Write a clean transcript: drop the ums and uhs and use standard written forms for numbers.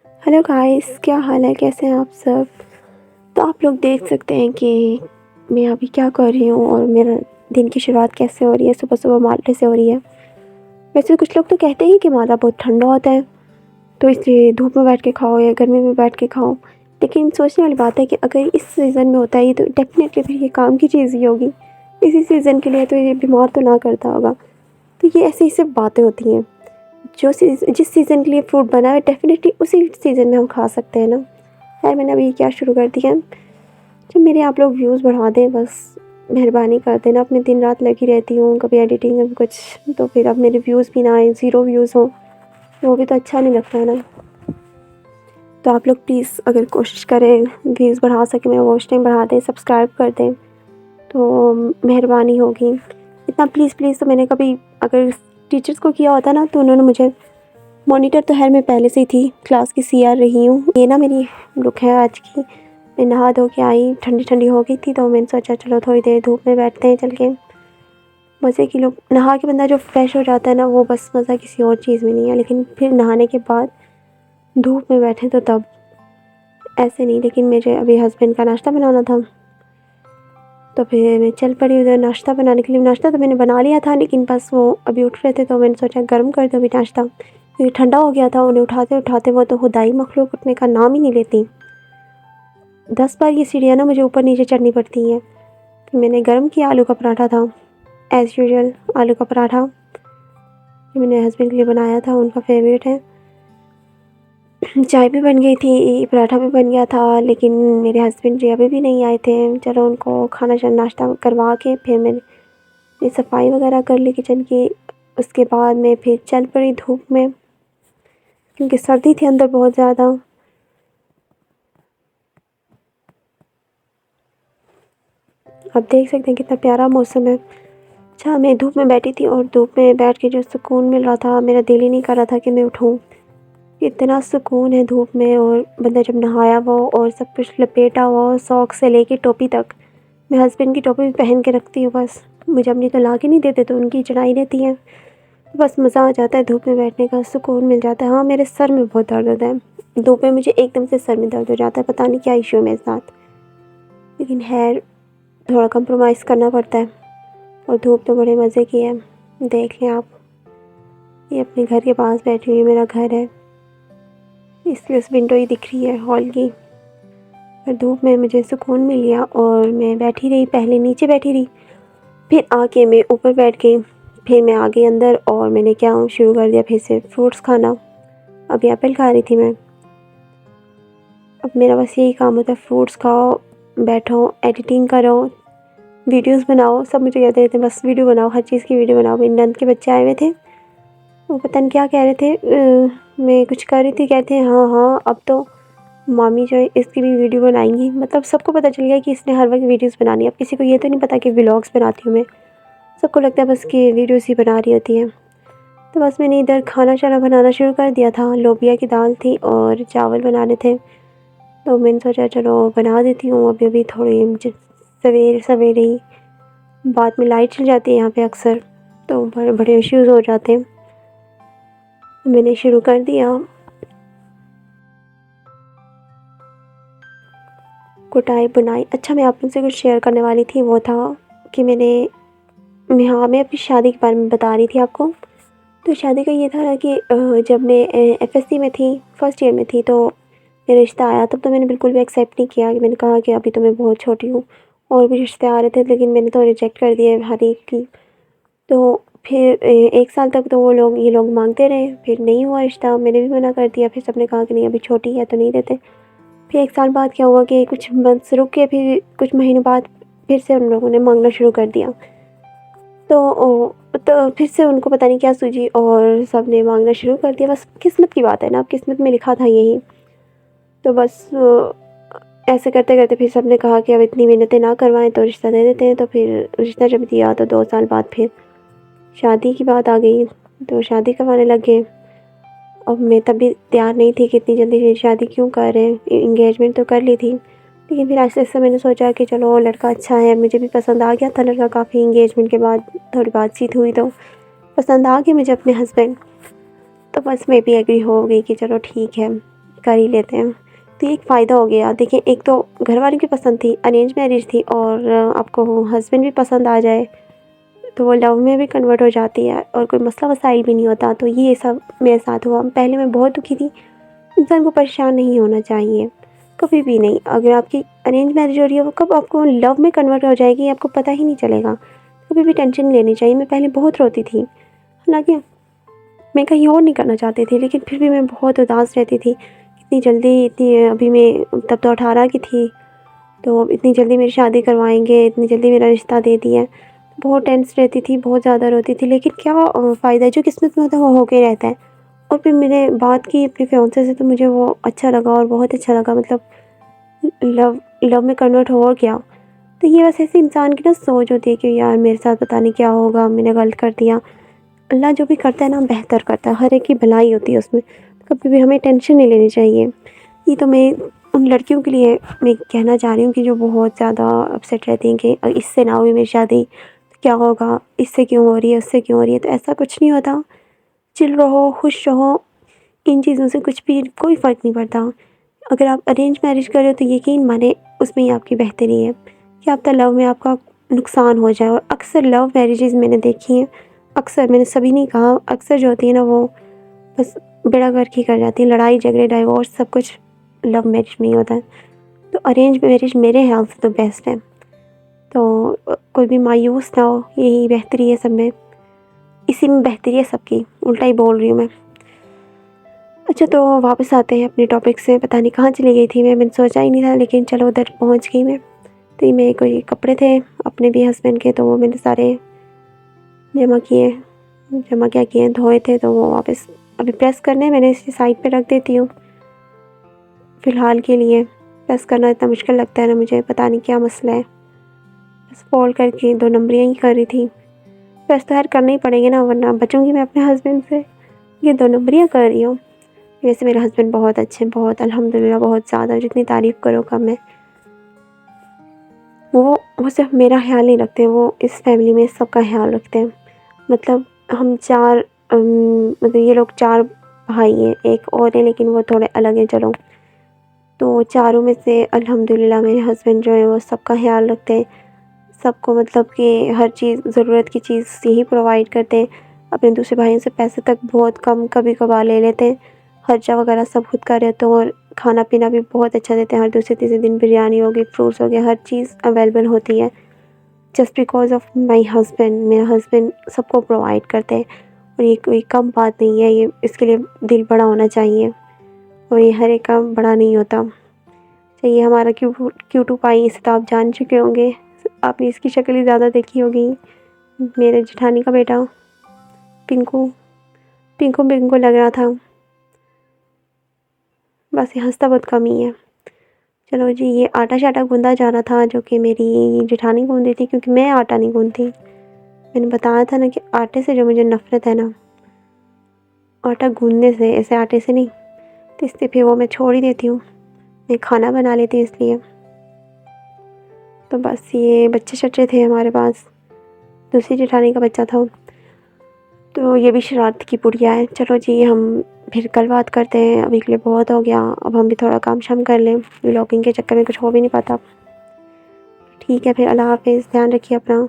Hello guys, क्या हाल है? कैसे हैं आप सब? तो आप लोग देख सकते हैं कि मैं अभी क्या कर रही हूँ और मेरा दिन की शुरुआत कैसे हो रही है। सुबह-सुबह माल्टे से हो रही है। वैसे कुछ लोग तो कहते हैं कि माल्टा बहुत ठंडा होता है, तो इसलिए धूप में बैठ के खाओ या गर्मी में बैठ के खाओ। लेकिन सोचने वाली बात है कि अगर इस सीज़न में होता है ये, तो डेफ़िनेटली फिर ये काम की चीज़ ही होगी। इसी सीज़न के लिए तो ये बीमार तो ना करता होगा। तो ये ऐसी सिर्फ़ बातें होती हैं। जिस सीज़न के लिए फ्रूट बना है डेफ़िनेटली उसी सीज़न में हम खा सकते हैं ना। खैर, मैंने अभी क्या शुरू कर दिया है, जब मेरे आप लोग व्यूज़ बढ़ा दें, बस मेहरबानी कर देना। अब मैं दिन रात लगी रहती हूँ, कभी एडिटिंग कभी कुछ, तो फिर अब मेरे व्यूज़ भी ना आए, 0 व्यूज़ हों, वो भी तो अच्छा नहीं लगता है ना। तो आप लोग प्लीज़ अगर कोशिश करें व्यूज़ बढ़ा सकें, मेरा वॉच टाइम बढ़ा दें, सब्सक्राइब कर दें, तो मेहरबानी होगी। इतना प्लीज़ तो मैंने कभी अगर टीचर्स को किया होता ना, तो उन्होंने मुझे मॉनिटर तो खैर मैं पहले से ही थी, क्लास की सीआर रही हूँ। ये ना मेरी लुक है आज की। मैं नहा धो के आई, ठंडी हो गई थी, तो मैंने सोचा चलो थोड़ी देर धूप में बैठते हैं चल के। मज़े की लुक, नहा के बंदा जो फ्रेश हो जाता है ना, वो बस मज़ा किसी और चीज़ में नहीं है। लेकिन फिर नहाने के बाद धूप में बैठे तो तब ऐसे नहीं। लेकिन मेरे अभी हस्बैंड का नाश्ता बनाना था, तो फिर मैं चल पड़ी उधर नाश्ता बनाने के लिए। नाश्ता तो मैंने बना लिया था, लेकिन बस वो अभी उठ रहे थे, तो मैंने सोचा गर्म कर दो अभी नाश्ता, क्योंकि ठंडा हो गया था। उन्हें उठाते वो तो खुदाई मखलूक उठने का नाम ही नहीं लेती। 10 बार ये सीढ़ियाँ ना मुझे ऊपर नीचे चढ़नी पड़ती हैं। तो मैंने गर्म किया, आलू का पराठा था, एज़ यूजुअल आलू का पराठा जो मैंने हस्बैंड के लिए बनाया था, उनका फेवरेट है। चाय भी बन गई थी, पराठा भी बन गया था, लेकिन मेरे हस्बैंड जी अभी भी नहीं आए थे। चलो उनको खाना नाश्ता करवा के फिर मैंने सफाई वगैरह कर ली किचन की। उसके बाद मैं फिर चल पड़ी धूप में, क्योंकि सर्दी थी अंदर बहुत ज़्यादा। आप देख सकते हैं कितना प्यारा मौसम है। अच्छा, मैं धूप में बैठी थी और धूप में बैठ के जो सुकून मिल रहा था, मेरा दिल ही नहीं कर रहा था कि मैं उठूँ। इतना सुकून है धूप में, और बंदा जब नहाया हुआ हो और सब कुछ लपेटा हुआ हो, सॉक्स से लेके टोपी तक। मैं हस्बैंड की टोपी भी पहन के रखती हूँ, बस मुझे अपनी तो ला के नहीं देते, तो उनकी चढ़ाई रहती है। बस मज़ा आ जाता है धूप में बैठने का, सुकून मिल जाता है। हाँ, मेरे सर में बहुत दर्द होता है धूप में, मुझे एकदम से सर में दर्द हो जाता है, पता नहीं क्या इशू है मेरे साथ। लेकिन खैर, थोड़ा कंप्रोमाइज़ करना पड़ता है। और धूप तो बड़े मज़े की है। देख लें आप, ये अपने घर के पास बैठी हुई है, मेरा घर है, इसलिए उस विंडो ही दिख रही है हॉल की। पर धूप में मुझे सुकून मिल गया और मैं बैठी रही, पहले नीचे बैठी रही, फिर आके मैं ऊपर बैठ गई, फिर मैं आ गई अंदर और मैंने क्या शुरू कर दिया फिर से फ्रूट्स खाना। अभी एप्पल खा रही थी मैं। अब मेरा बस यही काम होता है, फ्रूट्स खाओ, बैठो, एडिटिंग करो, वीडियोस बनाओ। सब मुझे कहते रहते हैं बस वीडियो बनाओ, हर चीज़ की वीडियो बनाओ। मेरी नंद के बच्चे आए हुए थे, वो पता नहीं क्या कह रहे थे, मैं कुछ कर रही थी, कहते हैं हाँ अब तो मामी जो है इसकी भी वीडियो बनाएंगी। मतलब सबको पता चल गया कि इसने हर वक्त वीडियोस बनानी है। अब किसी को ये तो नहीं पता कि व्लॉग्स बनाती हूँ मैं, सबको लगता है बस कि वीडियोस ही बना रही होती है। तो बस मैंने इधर खाना शाना बनाना शुरू कर दिया था। लोबिया की दाल थी और चावल बनाने थे, तो मैंने सोचा चलो बना देती हूँ अभी अभी थोड़ी सवेरे सवेरे ही। बाद में लाइट चल जाती है यहाँ पे अक्सर, तो बड़े बड़े इश्यूज़ हो जाते हैं। मैंने शुरू कर दिया, कुटाई बुनाई। अच्छा, मैं आप लोग से कुछ शेयर करने वाली थी, वो था कि मैं अपनी शादी के बारे में बता रही थी आपको। तो शादी का ये था ना कि जब मैं एफएससी में थी, फर्स्ट ईयर में थी, तो मेरा रिश्ता आया। तब तो मैंने बिल्कुल भी एक्सेप्ट नहीं किया, कि मैंने कहा कि अभी तो मैं बहुत छोटी हूँ। और भी रिश्ते आ रहे थे, लेकिन मैंने तो रिजेक्ट कर दिया हर एक की। तो फिर 1 साल तक तो ये लोग मांगते रहे, फिर नहीं हुआ रिश्ता, मैंने भी मना कर दिया। फिर सबने कहा कि नहीं अभी छोटी है तो नहीं देते। फिर 1 साल बाद क्या हुआ कि कुछ मंथ्स रुक के फिर कुछ महीनों बाद फिर से उन लोगों ने मांगना शुरू कर दिया। तो फिर से उनको पता नहीं क्या सूझी और सब ने मांगना शुरू कर दिया। बस किस्मत की बात है ना, अब किस्मत में लिखा था यही। तो बस ऐसे करते करते फिर सब ने कहा कि अब इतनी मेहनतें ना करवाएं, तो रिश्ता दे देते हैं। तो फिर रिश्ता जब दिया तो 2 साल बाद फिर शादी की बात आ गई, तो शादी करवाने लग गए। अब मैं तब भी तैयार नहीं थी कि इतनी जल्दी शादी क्यों कर रहे हैं, इंगेजमेंट तो कर ली थी। लेकिन फिर आहिस्ता आहिस्ता मैंने सोचा कि चलो लड़का अच्छा है, मुझे भी पसंद आ गया था लड़का काफ़ी। इंगेजमेंट के बाद थोड़ी बातचीत हुई तो पसंद आ गए मुझे अपने हस्बैंड। तो बस मैं भी एग्री हो गई कि चलो ठीक है, कर ही लेते हैं। तो ये एक फ़ायदा हो गया। देखिए, एक तो घर वालों की पसंद थी, अरेंज मैरिज थी, और आपको हस्बैंड भी पसंद आ जाए तो वो लव में भी कन्वर्ट हो जाती है और कोई मसला मसाइल भी नहीं होता। तो ये सब मेरे साथ हुआ। पहले मैं बहुत दुखी थी। इंसान को परेशान नहीं होना चाहिए, कभी भी नहीं। अगर आपकी अरेंज मैरिज हो रही है, वो कब आपको लव में कन्वर्ट हो जाएगी आपको पता ही नहीं चलेगा। कभी भी टेंशन नहीं लेनी चाहिए। मैं पहले बहुत रोती थी, हालाँकि मैं कहीं और नहीं करना चाहती थी, लेकिन फिर भी मैं बहुत उदास रहती थी। इतनी जल्दी, इतनी अभी मैं तब तो 18 की थी, तो इतनी जल्दी मेरी शादी करवाएँगे, इतनी जल्दी मेरा रिश्ता दे दिया। बहुत टेंस रहती थी, बहुत ज़्यादा रोती थी, लेकिन क्या फ़ायदा, जो किस्मत में होता है वो होके ही रहता है। और फिर मैंने बात की अपने फियांसे से, तो मुझे वो अच्छा लगा और बहुत अच्छा लगा। मतलब लव लव में कन्वर्ट हो और क्या। तो ये बस ऐसे इंसान की ना सोच होती है कि यार मेरे साथ पता नहीं क्या होगा, मैंने गलत कर दिया। अल्लाह जो भी करता है ना बेहतर करता है, हर एक की भलाई होती है उसमें। कभी भी हमें टेंशन नहीं लेनी चाहिए। ये तो मैं उन लड़कियों के लिए मैं कहना चाह रही हूँ कि जो बहुत ज़्यादा अपसेट रहती हैं कि इससे ना हुई मेरी शादी तो क्या होगा, इससे क्यों हो रही है, उससे क्यों हो रही है। तो ऐसा कुछ नहीं होता। चिल रहो, खुश रहो, इन चीज़ों से कुछ भी कोई फ़र्क नहीं पड़ता। अगर आप अरेंज मैरिज कर रहे हो तो यकीन माने उसमें ही आपकी बेहतरी है। क्या पता लव में आपका नुकसान हो जाए। और अक्सर लव मैरिजेज़ मैंने देखी हैं, अक्सर, मैंने सभी नहीं कहा, अक्सर जो होती है ना वो बस बेड़ा गर्क ही कर जाती है। लड़ाई झगड़े डाइवोर्स सब कुछ लव मैरिज में ही होता है। तो अरेंज मैरिज मेरे ख़्याल से तो बेस्ट है। तो कोई भी मायूस ना हो, यही बेहतरी है सब में, इसी में बेहतरी है सबकी। उल्टा ही बोल रही हूँ मैं। अच्छा, तो वापस आते हैं अपने टॉपिक से। पता नहीं कहाँ चली गई थी मैं, मैंने सोचा ही नहीं था, लेकिन चलो उधर पहुँच गई मैं। तो ये मेरे कोई कपड़े थे अपने भी हस्बैंड के, तो वो मैंने सारे जमा किए, जमा क्या किए, धोए थे, तो वो वापस अभी प्रेस करने मैंने इसे साइड पे रख देती हूँ फ़िलहाल के लिए। प्रेस करना इतना मुश्किल लगता है ना मुझे, पता नहीं क्या मसला है। बस फोल्ड करके 2 नंबरियाँ ही कर रही थी। प्रेस तो खैर करने ही पड़ेंगे ना, वरना बचूँगी मैं अपने हस्बैंड से। ये 2 नंबरियाँ कर रही हूँ। वैसे मेरे हस्बैंड बहुत अच्छे हैं, बहुत अल्हम्दुलिल्लाह, बहुत ज़्यादा, जितनी तारीफ़ करो कम है। वो सिर्फ मेरा ख़्याल नहीं रखते, वो इस फैमिली में सबका ख़्याल रखते हैं। मतलब हम 4 मतलब ये लोग 4 भाई हैं, एक और है लेकिन वो थोड़े अलग हैं चलो। तो चारों में से अल्हम्दुलिल्लाह मेरे हस्बैंड जो हैं वो सबका ख़्याल रखते हैं। सबको मतलब कि हर चीज़, ज़रूरत की चीज़ यही प्रोवाइड करते हैं। अपने दूसरे भाइयों से पैसे तक बहुत कम कभी-कभार ले लेते हैं। खर्चा वगैरह सब खुद का रहता है, और खाना-पीना भी बहुत अच्छा देते हैं। हर दूसरे-तीसरे दिन बिरयानी हो गई, फ्रूट्स हो गए, हर चीज़ अवेलेबल होती है। Just because of my husband, मेरा हस्बैंड सबको प्रोवाइड करते हैं। और ये कोई कम बात नहीं है, ये इसके लिए दिल बड़ा होना चाहिए, और ये हर एक काम बड़ा नहीं होता। चाहिए हमारा क्यूटू पाई, इसे तो आप जान चुके होंगे। आपने इसकी शक्ल ही ज़्यादा देखी होगी। मेरे जेठानी का बेटा पिंकू, पिंकू पिंकू लग रहा था। बस ये हँसता बहुत कम ही है। चलो जी, ये आटा-शाटा गूँधा जा रहा था, जो कि मेरी जेठानी गूँध रही थी, क्योंकि मैं आटा नहीं गूँधती। मैंने बताया था ना कि आटे से जो मुझे नफ़रत है ना, आटा गूँधने से, ऐसे आटे से नहीं। तो इसलिए फिर वो मैं छोड़ ही देती हूँ। मैं खाना बना लेती हूँ इसलिए। तो बस ये बच्चे-शच्चे थे हमारे पास। दूसरी जेठानी का बच्चा था। तो ये भी शरारत की पुड़िया है। चलो जी, हम फिर कल बात करते हैं। अभी के लिए बहुत हो गया, अब हम भी थोड़ा काम-शाम कर लें। व्लॉगिंग के चक्कर में कुछ हो भी नहीं पाता। ठीक है फिर, अल्लाह हाफ़िज़, ध्यान रखिए अपना।